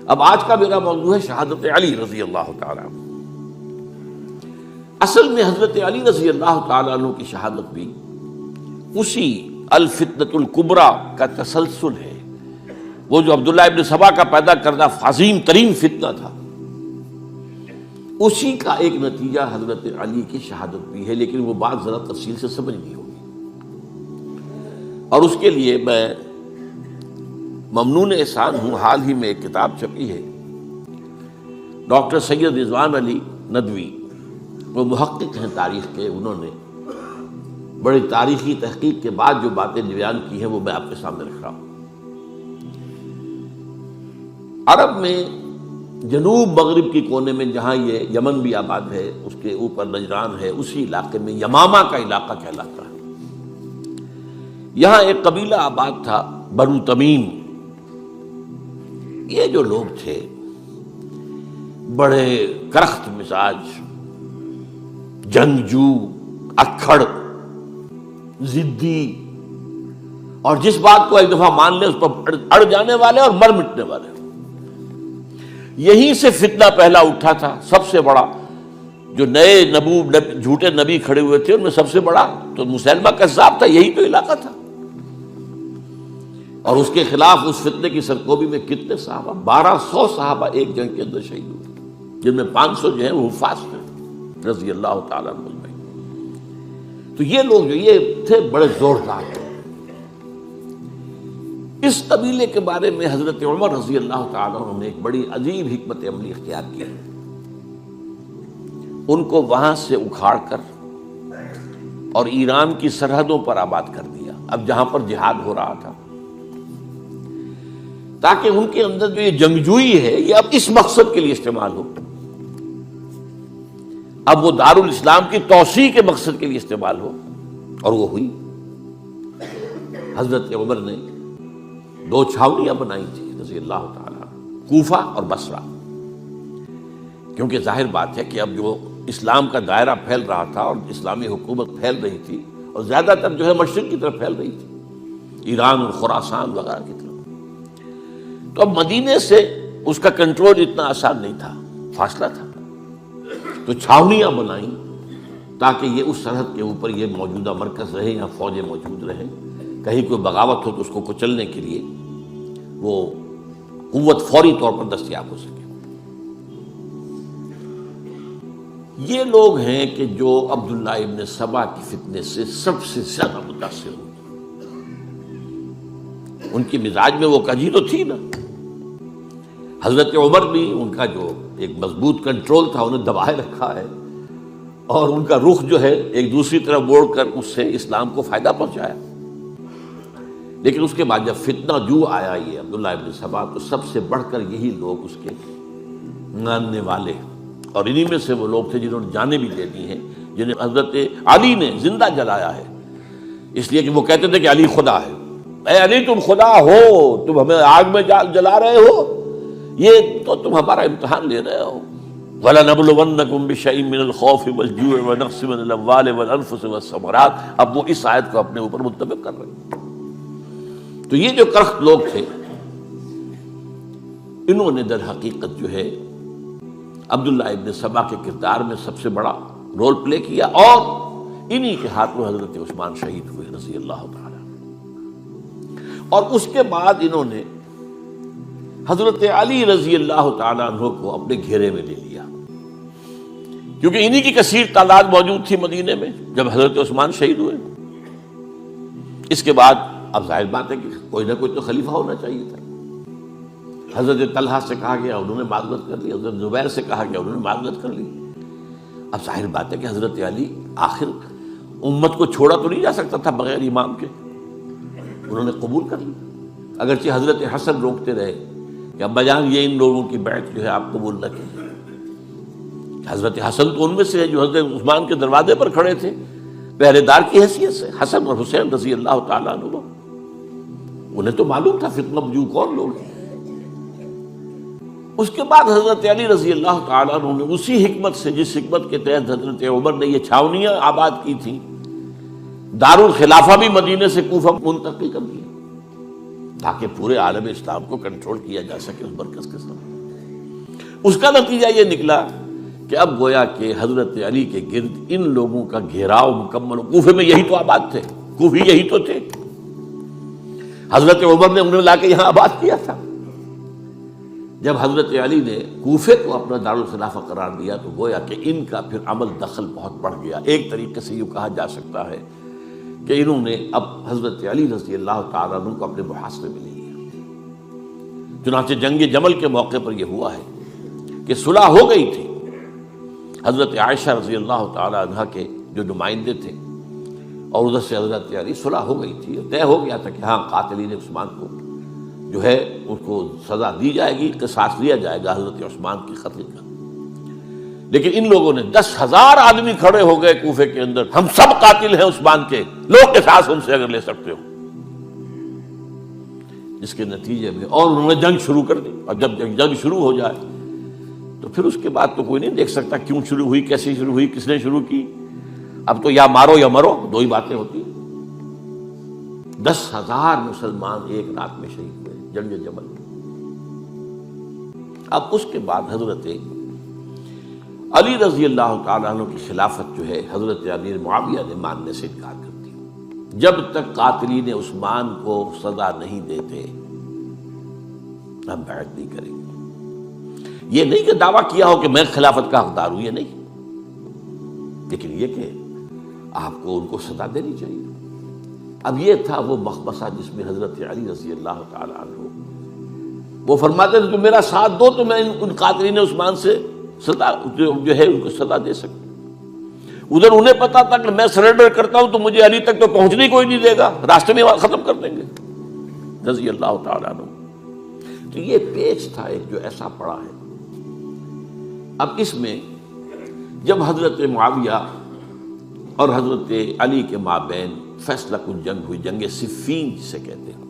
اب آج کا میرا موضوع ہے شہادت علی رضی اللہ تعالیٰ عنہ۔ اصل میں حضرت علی رضی اللہ تعالیٰ عنہ کی شہادت بھی اسی الفتنۃ الکبریٰ کا تسلسل ہے۔ وہ جو عبداللہ ابن سبا کا پیدا کردہ عظیم ترین فتنہ تھا، اسی کا ایک نتیجہ حضرت علی کی شہادت بھی ہے، لیکن وہ بات ذرا تفصیل سے سمجھنی ہوگی۔ اور اس کے لیے میں ممنون احسان ہوں، حال ہی میں ایک کتاب چھپی ہے، ڈاکٹر سید رضوان علی ندوی، وہ محقق ہیں تاریخ کے، انہوں نے بڑی تاریخی تحقیق کے بعد جو باتیں بیان کی ہیں وہ میں آپ کے سامنے رکھ رہا ہوں۔ عرب میں جنوب مغرب کی کونے میں، جہاں یہ یمن بھی آباد ہے، اس کے اوپر نجران ہے، اسی علاقے میں یمامہ کا علاقہ کہلاتا ہے۔ یہاں ایک قبیلہ آباد تھا، بنو تمیم۔ یہ جو لوگ تھے بڑے کرخت مزاج، جنگجو، اکھڑ، ضدی، اور جس بات کو ایک دفعہ مان لے اس پر اڑ جانے والے اور مر مٹنے والے۔ یہیں سے فتنہ پہلا اٹھا تھا، سب سے بڑا جو نئے جھوٹے نبی کھڑے ہوئے تھے ان میں سب سے بڑا تو مسیلمہ کذاب تھا، یہی تو علاقہ تھا۔ اور اس کے خلاف اس فتنے کی سرکوبی میں کتنے صحابہ، 1200 صحابہ ایک جنگ کے اندر شہید ہوئے، جن میں 500 جو ہیں وہ حفاظ تھے رضی اللہ تعالیٰ عنہ۔ تو یہ لوگ جو یہ تھے بڑے زوردار تھے۔ اس قبیلے کے بارے میں حضرت عمر رضی اللہ تعالیٰ عنہ نے ایک بڑی عجیب حکمت عملی اختیار کی۔ ان کو وہاں سے اکھاڑ کر اور ایران کی سرحدوں پر آباد کر دیا، اب جہاں پر جہاد ہو رہا تھا، تاکہ ان کے اندر جو یہ جنگجوئی ہے یہ اب اس مقصد کے لیے استعمال ہو، اب وہ دارالاسلام کی توسیع کے مقصد کے لیے استعمال ہو، اور وہ ہوئی۔ حضرت عمر نے 2 چھاؤنیاں بنائی تھی رضی اللہ تعالیٰ، کوفہ اور بصرہ، کیونکہ ظاہر بات ہے کہ اب جو اسلام کا دائرہ پھیل رہا تھا اور اسلامی حکومت پھیل رہی تھی، اور زیادہ تر جو ہے مشرق کی طرف پھیل رہی تھی، ایران اور خراسان وغیرہ کی طرف، تو اب مدینے سے اس کا کنٹرول اتنا آسان نہیں تھا، فاصلہ تھا، تو چھاؤنیاں بنائیں تاکہ یہ اس سرحد کے اوپر یہ موجودہ مرکز رہے یا فوجیں موجود رہیں، کہیں کوئی بغاوت ہو تو اس کو کچلنے کے لیے وہ قوت فوری طور پر دستیاب ہو سکے۔ یہ لوگ ہیں کہ جو عبداللہ ابن سبا کی فتنے سے سب سے زیادہ متاثر ہوئے۔ ان کی مزاج میں وہ کجی تو تھی نا۔ حضرت عمر بھی ان کا جو ایک مضبوط کنٹرول تھا انہیں دبائے رکھا ہے، اور ان کا رخ جو ہے ایک دوسری طرف موڑ کر اس سے اسلام کو فائدہ پہنچایا۔ لیکن اس کے بعد جب فتنہ جو آیا یہ عبداللہ ابن سبا، تو سب سے بڑھ کر یہی لوگ اس کے ماننے والے، اور انہی میں سے وہ لوگ تھے جنہوں نے جانیں بھی دے دی ہیں، جنہیں حضرت علی نے زندہ جلایا ہے، اس لیے کہ وہ کہتے تھے کہ علی خدا ہے۔ اے علی تم خدا ہو، تم ہمیں آگ میں جلا رہے ہو، یہ تو تم ہمارا امتحان لے رہے ہو۔ وَلَنَبْلُوَنَّكُمْ بِشَيْءٍ مِّنَ الْخَوْفِ وَالْجُوعِ وَنَقْصٍ مِّنَ الْأَمْوَالِ وَالْأَنفُسِ وَالثَّمَرَاتِ۔ اب وہ اس آیت کو اپنے اوپر منطبق کر رہے ہیں۔ تو یہ جو کرخت لوگ تھے، انہوں نے در حقیقت جو ہے عبداللہ ابن سبا کے کردار میں سب سے بڑا رول پلے کیا، اور انہی کے ہاتھوں حضرت عثمان شہید ہوئے رضی اللہ تعالیٰ۔ اور اس کے بعد انہوں نے حضرت علی رضی اللہ تعالیٰ عنہ کو اپنے گھیرے میں لے لیا، کیونکہ انہی کی کثیر تعداد موجود تھی مدینے میں جب حضرت عثمان شہید ہوئے۔ اس کے بعد اب ظاہر بات ہے کہ کوئی نہ کوئی تو خلیفہ ہونا چاہیے تھا۔ حضرت طلحہ سے کہا گیا، انہوں نے معذرت کر لی، حضرت زبیر سے کہا گیا، انہوں نے معذرت کر لی۔ اب ظاہر بات ہے کہ حضرت علی آخر امت کو چھوڑا تو نہیں جا سکتا تھا بغیر امام کے، انہوں نے قبول کر لی، اگرچہ حضرت حسن روکتے رہے کہ ابا جان یہ ان لوگوں کی بیعت جو ہے آپ قبول نہ کیجیے۔ حضرت حسن تو ان میں سے ہے جو حضرت عثمان کے دروازے پر کھڑے تھے پہرے دار کی حیثیت سے، حسن اور حسین رضی اللہ تعالیٰ عنہ، انہیں تو معلوم تھا فتنہ جو کون لوگ ہیں۔ اس کے بعد حضرت علی رضی اللہ تعالیٰ عنہ نے اسی حکمت سے، جس حکمت کے تحت حضرت عمر نے یہ چھاونیاں آباد کی تھیں، دارالخلافہ بھی مدینے سے کوفہ منتقل کر دیا تاکہ پورے عالم اسلام کو کنٹرول کیا جا سکے اس مرکز کے ساتھ۔ اس کا نتیجہ یہ نکلا کہ اب گویا کہ حضرت علی کے گرد ان لوگوں کا گھیراؤ مکمل. کوفے میں یہی تو آباد تھے، کوفی یہی تو تھے. حضرت عمر نے انہیں لا کے یہاں آباد کیا تھا. جب حضرت علی نے کوفے کو اپنا دارالخلافہ قرار دیا تو گویا کہ ان کا پھر عمل دخل بہت بڑھ گیا. ایک طریقے سے یہ کہا جا سکتا ہے کہ انہوں نے اب حضرت علی رضی اللہ تعالیٰ عنہ کو اپنے محاصرے میں لے لیا. چنانچہ جنگ جمل کے موقع پر یہ ہوا ہے کہ صلح ہو گئی تھی. حضرت عائشہ رضی اللہ تعالیٰ عنہ کے جو نمائندے تھے اور ادھر سے حضرت علی، صلح ہو گئی تھی. طے ہو گیا تھا کہ ہاں قاتلین عثمان کو جو ہے اس کو سزا دی جائے گی، قصاص لیا جائے گا حضرت عثمان کی قتل کا. لیکن ان لوگوں نے 10,000 آدمی کھڑے ہو گئے کوفے کے اندر، ہم سب قاتل ہیں عثمان کے، لوگ قصاص ان سے اگر لے سکتے ہو. جس کے نتیجے میں اور انہوں نے جنگ شروع کر دی. اور جب جنگ شروع ہو جائے تو پھر اس کے بعد تو کوئی نہیں دیکھ سکتا کیوں شروع ہوئی، کیسے شروع ہوئی، کس نے شروع کی. اب تو یا مارو یا مرو، دو ہی باتیں ہوتی. 10,000 مسلمان ایک رات میں شہید ہوئے جنگ جمل. اب اس کے بعد حضرت علی رضی اللہ تعالیٰ عنہ کی خلافت جو ہے حضرت امیر معاویہ نے ماننے سے انکار کر دیا. جب تک قاتلین عثمان کو سزا نہیں دیتے ہم بیعت نہیں کریں گے. یہ نہیں کہ دعویٰ کیا ہو کہ میں خلافت کا حقدار ہوں، یہ نہیں، لیکن یہ کہ آپ کو ان کو سزا دینی چاہیے. اب یہ تھا وہ مخمصہ جس میں حضرت علی رضی اللہ تعالیٰ عنہ وہ فرماتے تھے تم میرا ساتھ دو تو میں ان قاتلین عثمان سے سزا جو ہے ان کو سزا دے سکتا. ادھر انہیں پتا تھا کہ میں سرنڈر کرتا ہوں تو مجھے علی تک تو پہنچنے کوئی نہیں دے گا، راستے میں ختم کر دیں گے رضی اللہ تعالیٰ عنہ. تو یہ پیچ تھا ایک جو ایسا پڑا ہے. اب اس میں جب حضرت معاویہ اور حضرت علی کے مابین فیصلہ کن جنگ ہوئی، جنگ صفین جسے کہتے ہیں،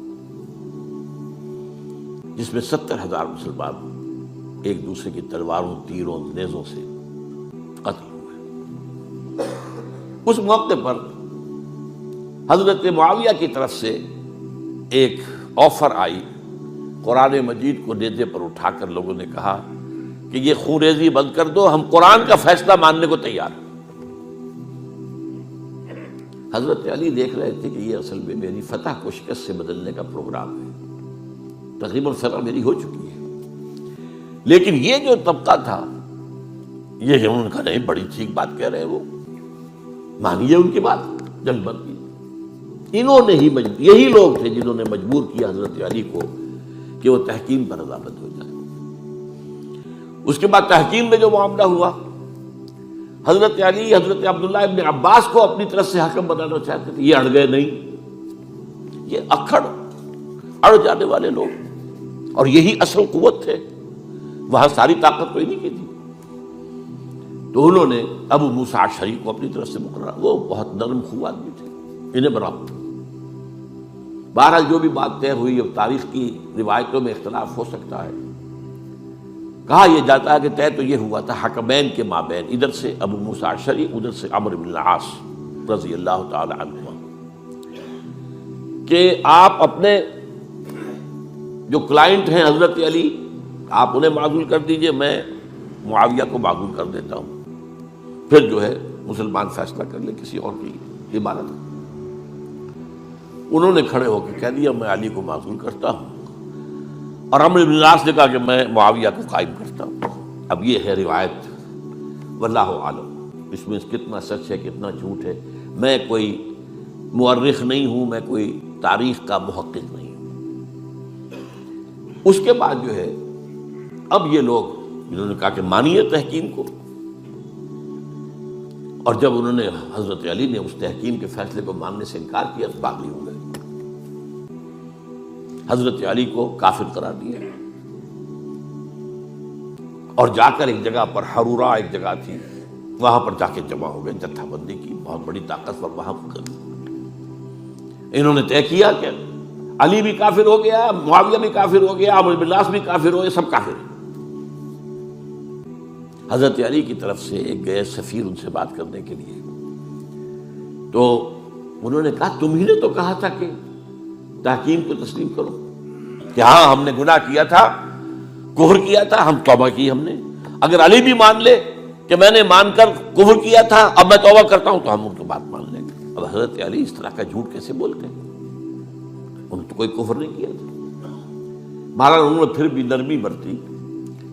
جس میں 70,000 مسلمان ایک دوسرے کی تلواروں، تیروں، نیزوں سے قتل ہوئے. اس موقع پر حضرت معاویہ کی طرف سے ایک آفر آئی. قرآن مجید کو نیزے پر اٹھا کر لوگوں نے کہا کہ یہ خون ریزی بند کر دو، ہم قرآن کا فیصلہ ماننے کو تیار ہیں. حضرت علی دیکھ رہے تھے کہ یہ اصل میں میری فتح کو شکست سے بدلنے کا پروگرام ہے. تقریباً فتح میری ہو چکی ہے، لیکن یہ جو طبقہ تھا یہ انہوں نے کہا نہیں بڑی ٹھیک بات کہہ رہے ہیں، وہ مانیے ان کی بات، جنگ بند کی. انہوں نے ہی یہی لوگ تھے جنہوں نے مجبور کیا حضرت علی کو کہ وہ تحکیم پر رضامند ہو جائے. اس کے بعد تحکیم میں جو معاملہ ہوا، حضرت علی حضرت عبداللہ ابن عباس کو اپنی طرف سے حکم بنانا چاہتے تھے. یہ اڑ گئے نہیں. یہ اڑ جانے والے لوگ، اور یہی اصل قوت تھے، وہاں ساری طاقت کوئی نہیں کی تھی. تو انہوں نے ابو موسیٰ اشعری کو اپنی طرف سے مقررہ، وہ بہت نرم خو آدمی تھے، انہیں برابر. بہرحال جو بھی بات طے ہوئی، اب تاریخ کی روایتوں میں اختلاف ہو سکتا ہے. کہا یہ جاتا ہے کہ طے تو یہ ہوا تھا حکمین کے مابین، ادھر سے ابو موسیٰ اشعری، ادھر سے عمرو بن العاص رضی اللہ تعالی عنہما، کہ آپ اپنے جو کلائنٹ ہیں حضرت علی آپ انہیں معزول کر دیجئے، میں معاویہ کو معزول کر دیتا ہوں، پھر جو ہے مسلمان فیصلہ کر لے کسی اور کی عبادت. انہوں نے کھڑے ہو کے کہہ دیا میں علی کو معزول کرتا ہوں، اور عمرو بن العاص نے کہا کہ میں معاویہ کو قائم کرتا ہوں. اب یہ ہے روایت، واللہ عالم اس میں کتنا سچ ہے کتنا جھوٹ ہے. میں کوئی مورخ نہیں ہوں، میں کوئی تاریخ کا محقق نہیں ہوں. اس کے بعد جو ہے اب یہ لوگ انہوں نے کہا کہ مانیے تحکیم کو، اور جب انہوں نے حضرت علی نے اس تحکیم کے فیصلے کو ماننے سے انکار کیا تو باغی ہو گئے، حضرت علی کو کافر قرار دیا، اور جا کر ایک جگہ پر حرورہ ایک جگہ تھی وہاں پر جا کے جمع ہو گئے، جتھا بندی کی بہت بڑی طاقت پر وہاں پر. انہوں نے طے کیا کہ علی بھی کافر ہو گیا، معاویہ بھی کافر ہو گیا، عمرو بن العاص بھی کافر ہو گئے، سب کافر ہیں. حضرت علی کی طرف سے ایک گئے سفیر ان سے بات کرنے کے لیے، تو انہوں نے کہا تم ہی نے تو کہا تھا کہ تحکیم کو تسلیم کرو، کہ ہاں ہم نے گناہ کیا تھا کفر کیا تھا، ہم توبہ کی ہم نے. اگر علی بھی مان لے کہ میں نے مان کر کفر کیا تھا اب میں توبہ کرتا ہوں تو ہم ان کی بات مان لیں گے. اب حضرت علی اس طرح کا جھوٹ کیسے بولتے ہیں؟ انہوں نے تو کوئی کفر نہیں کیا تھا. مہاراج انہوں نے پھر بھی نرمی برتی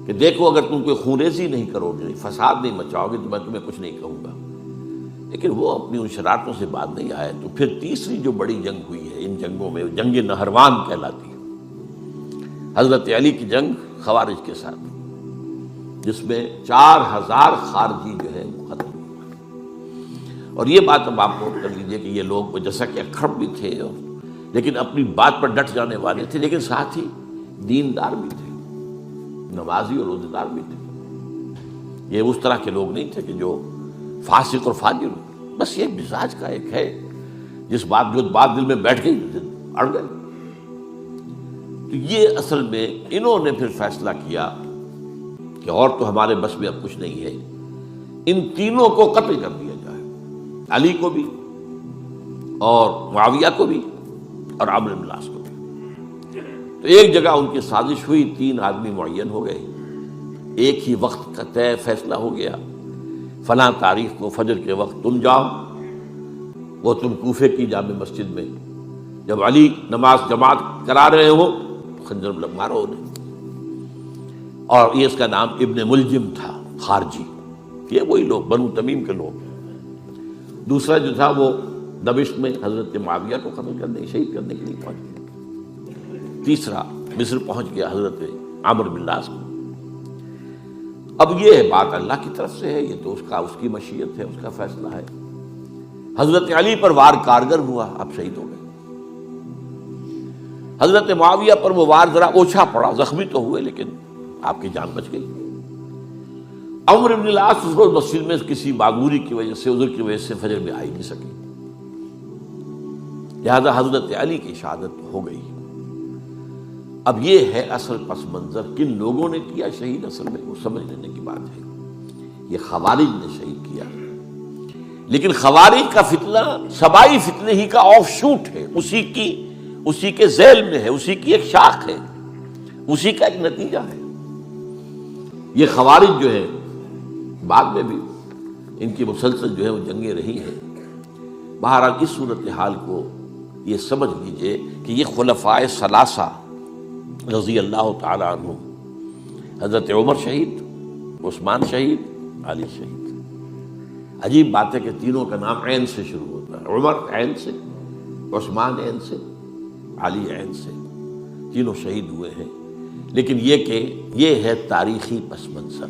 کہ دیکھو اگر تم کوئی خونریزی نہیں کرو گے، فساد نہیں مچاؤ گے تو میں تمہیں کچھ نہیں کہوں گا. لیکن وہ اپنی ان شرارتوں سے بعد نہیں آئے. تو پھر تیسری جو بڑی جنگ ہوئی ہے ان جنگوں میں، جنگ نہروان کہلاتی ہے، حضرت علی کی جنگ خوارج کے ساتھ، جس میں 4000 خارجی جو ہے وہ ختم ہوئے. اور یہ بات اب آپ نوٹ کر لیجئے کہ یہ لوگ جیسا کہ اکھڑ بھی تھے لیکن اپنی بات پر ڈٹ جانے والے تھے، لیکن ساتھ ہی دیندار بھی تھے، نمازی اور روزے دار بھی تھے. یہ اس طرح کے لوگ نہیں تھے کہ جو فاسق اور فاجر ہو. بس یہ مزاج کا ایک ہے جو بات دل میں بیٹھ گئی اڑ گئی. تو یہ اصل میں انہوں نے پھر فیصلہ کیا کہ اور تو ہمارے بس میں اب کچھ نہیں ہے، ان تینوں کو قتل کر دیا جائے، علی کو بھی اور معاویہ کو بھی اور عمرو بن العاص کو بھی. تو ایک جگہ ان کی سازش ہوئی، 3 آدمی معین ہو گئے، ایک ہی وقت کا طے فیصلہ ہو گیا، فلاں تاریخ کو فجر کے وقت تم جاؤ. وہ تم کوفے کی جامع مسجد میں جب علی نماز جماعت کرا رہے ہو خنجر مارو انہیں. اور یہ اس کا نام ابن ملجم تھا، خارجی. یہ وہی لوگ بنو تمیم کے لوگ. دوسرا جو تھا وہ دمشق میں حضرت معاویہ کو قتل کرنے شہید کرنے کے لیے پہنچ گیا. تیسرا مصر پہنچ گیا حضرت عمرو بن العاص کو. اب یہ بات اللہ کی طرف سے ہے، یہ تو اس کی مشیت ہے، اس کا فیصلہ ہے. حضرت علی پر وار کارگر ہوا، اب شہید ہو گئے. حضرت معاویہ پر وہ وار ذرا اوچھا پڑا، زخمی تو ہوئے لیکن آپ کی جان بچ گئی. عمرو بن العاص اس روز مسجد میں کسی معذوری کی وجہ سے، عذر کی وجہ سے فجر میں آئی نہیں سکی، لہذا حضرت علی کی شہادت ہو گئی. اب یہ ہے اصل پس منظر، کن لوگوں نے کیا شہید، اصل میں وہ سمجھ لینے کی بات ہے. یہ خوارج نے شہید کیا، لیکن خوارج کا فتنہ سبائی فتنے ہی کا آف شوٹ ہے، اسی کے ذیل میں ہے، اسی کی ایک شاخ ہے، اسی کا ایک نتیجہ ہے. یہ خوارج جو ہے بعد میں بھی ان کی مسلسل جو ہے وہ جنگیں رہی ہیں. بہرحال اس صورتحال کو یہ سمجھ لیجئے کہ یہ خلفائے ثلاثہ رضی اللہ تعالی عنہ، حضرت عمر شہید، عثمان شہید، علی شہید. عجیب بات ہے کہ تینوں کا نام عین سے شروع ہوتا ہے، عمر عین سے، عثمان عین سے، علی عین سے. تینوں شہید ہوئے ہیں. لیکن یہ کہ یہ ہے تاریخی پس منظر.